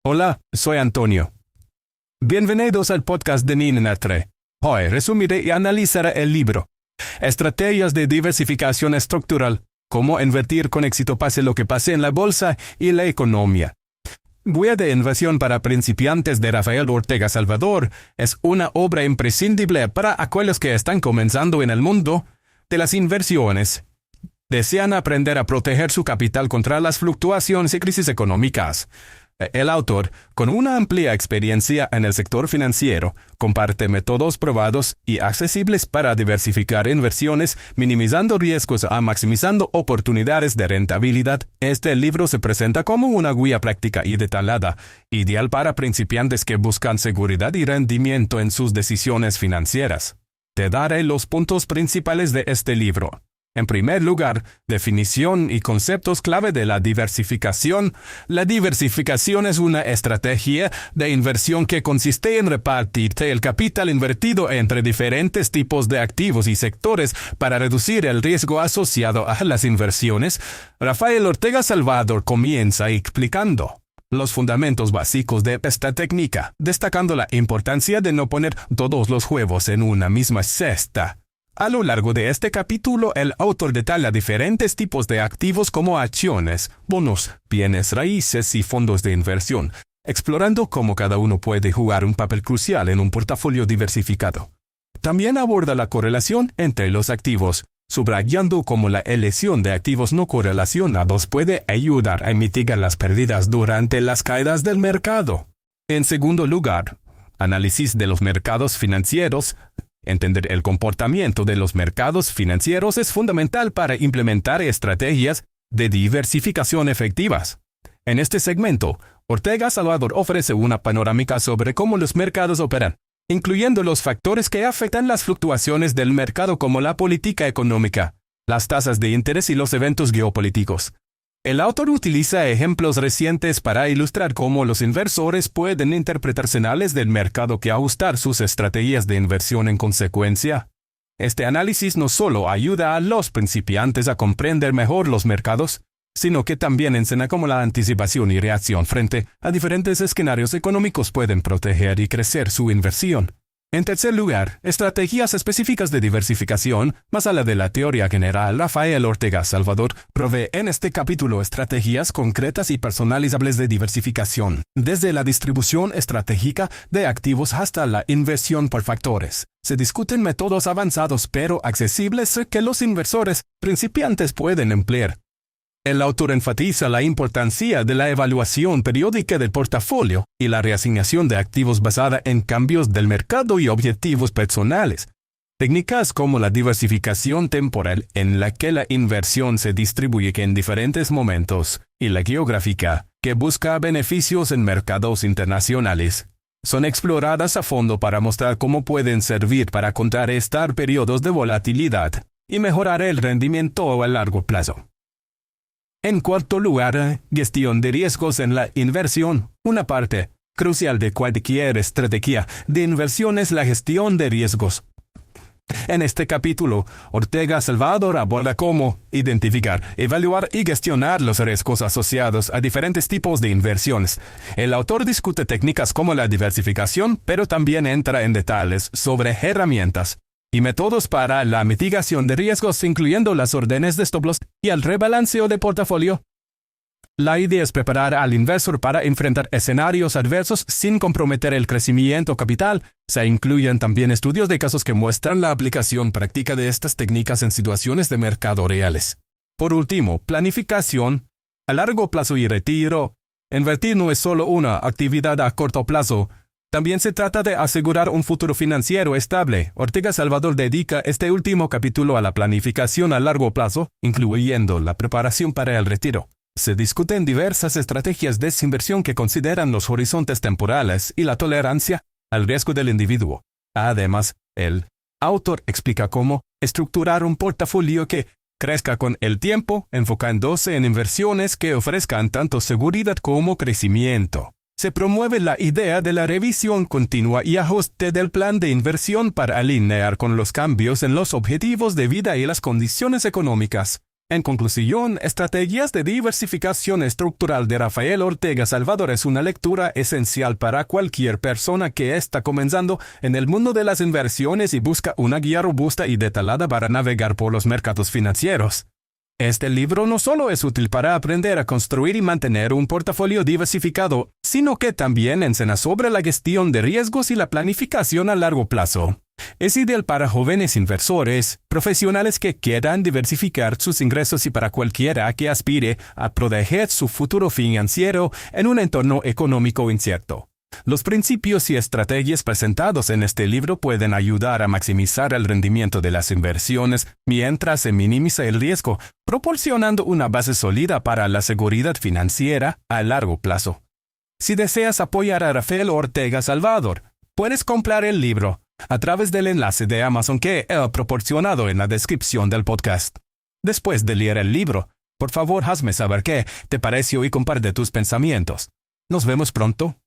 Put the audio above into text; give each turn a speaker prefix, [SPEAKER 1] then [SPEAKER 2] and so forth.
[SPEAKER 1] Hola, soy Antonio. Bienvenidos al podcast de Ninatre. Hoy resumiré y analizaré el libro Estrategias de diversificación estructural, cómo invertir con éxito pase lo que pase en la bolsa y la economía. Guía de inversión para principiantes de Rafael Ortega Salvador es una obra imprescindible para aquellos que están comenzando en el mundo de las inversiones. Desean aprender a proteger su capital contra las fluctuaciones y crisis económicas. El autor, con una amplia experiencia en el sector financiero, comparte métodos probados y accesibles para diversificar inversiones, minimizando riesgos a maximizando oportunidades de rentabilidad. Este libro se presenta como una guía práctica y detallada, ideal para principiantes que buscan seguridad y rendimiento en sus decisiones financieras. Te daré los puntos principales de este libro. En primer lugar, definición y conceptos clave de la diversificación. La diversificación es una estrategia de inversión que consiste en repartirte el capital invertido entre diferentes tipos de activos y sectores para reducir el riesgo asociado a las inversiones. Rafael Ortega Salvador comienza explicando los fundamentos básicos de esta técnica, destacando la importancia de no poner todos los huevos en una misma cesta. A lo largo de este capítulo, el autor detalla diferentes tipos de activos como acciones, bonos, bienes raíces y fondos de inversión, explorando cómo cada uno puede jugar un papel crucial en un portafolio diversificado. También aborda la correlación entre los activos, subrayando cómo la elección de activos no correlacionados puede ayudar a mitigar las pérdidas durante las caídas del mercado. En segundo lugar, análisis de los mercados financieros. Entender el comportamiento de los mercados financieros es fundamental para implementar estrategias de diversificación efectivas. En este segmento, Ortega Salvador ofrece una panorámica sobre cómo los mercados operan, incluyendo los factores que afectan las fluctuaciones del mercado como la política económica, las tasas de interés y los eventos geopolíticos. El autor utiliza ejemplos recientes para ilustrar cómo los inversores pueden interpretar señales del mercado que ajustar sus estrategias de inversión en consecuencia. Este análisis no solo ayuda a los principiantes a comprender mejor los mercados, sino que también enseña cómo la anticipación y reacción frente a diferentes escenarios económicos pueden proteger y crecer su inversión. En tercer lugar, estrategias específicas de diversificación. Más allá de la teoría general, Rafael Ortega Salvador provee en este capítulo estrategias concretas y personalizables de diversificación, desde la distribución estratégica de activos hasta la inversión por factores. Se discuten métodos avanzados pero accesibles que los inversores principiantes pueden emplear. El autor enfatiza la importancia de la evaluación periódica del portafolio y la reasignación de activos basada en cambios del mercado y objetivos personales. Técnicas como la diversificación temporal, en la que la inversión se distribuye en diferentes momentos, y la geográfica, que busca beneficios en mercados internacionales, son exploradas a fondo para mostrar cómo pueden servir para contrarrestar periodos de volatilidad y mejorar el rendimiento a largo plazo. En cuarto lugar, gestión de riesgos en la inversión. Una parte crucial de cualquier estrategia de inversión es la gestión de riesgos. En este capítulo, Ortega Salvador aborda cómo identificar, evaluar y gestionar los riesgos asociados a diferentes tipos de inversiones. El autor discute técnicas como la diversificación, pero también entra en detalles sobre herramientas y métodos para la mitigación de riesgos, incluyendo las órdenes de stop loss y el rebalanceo de portafolio. La idea es preparar al inversor para enfrentar escenarios adversos sin comprometer el crecimiento capital. Se incluyen también estudios de casos que muestran la aplicación práctica de estas técnicas en situaciones de mercado reales. Por último, planificación a largo plazo y retiro. Invertir no es solo una actividad a corto plazo. También se trata de asegurar un futuro financiero estable. Ortega Salvador dedica este último capítulo a la planificación a largo plazo, incluyendo la preparación para el retiro. Se discuten diversas estrategias de inversión que consideran los horizontes temporales y la tolerancia al riesgo del individuo. Además, el autor explica cómo estructurar un portafolio que crezca con el tiempo, enfocándose en inversiones que ofrezcan tanto seguridad como crecimiento. Se promueve la idea de la revisión continua y ajuste del plan de inversión para alinear con los cambios en los objetivos de vida y las condiciones económicas. En conclusión, Estrategias de Diversificación Estructural de Rafael Ortega Salvador es una lectura esencial para cualquier persona que está comenzando en el mundo de las inversiones y busca una guía robusta y detallada para navegar por los mercados financieros. Este libro no solo es útil para aprender a construir y mantener un portafolio diversificado, sino que también enseña sobre la gestión de riesgos y la planificación a largo plazo. Es ideal para jóvenes inversores, profesionales que quieran diversificar sus ingresos y para cualquiera que aspire a proteger su futuro financiero en un entorno económico incierto. Los principios y estrategias presentados en este libro pueden ayudar a maximizar el rendimiento de las inversiones mientras se minimiza el riesgo, proporcionando una base sólida para la seguridad financiera a largo plazo. Si deseas apoyar a Rafael Ortega Salvador, puedes comprar el libro a través del enlace de Amazon que he proporcionado en la descripción del podcast. Después de leer el libro, por favor hazme saber qué te pareció y comparte tus pensamientos. Nos vemos pronto.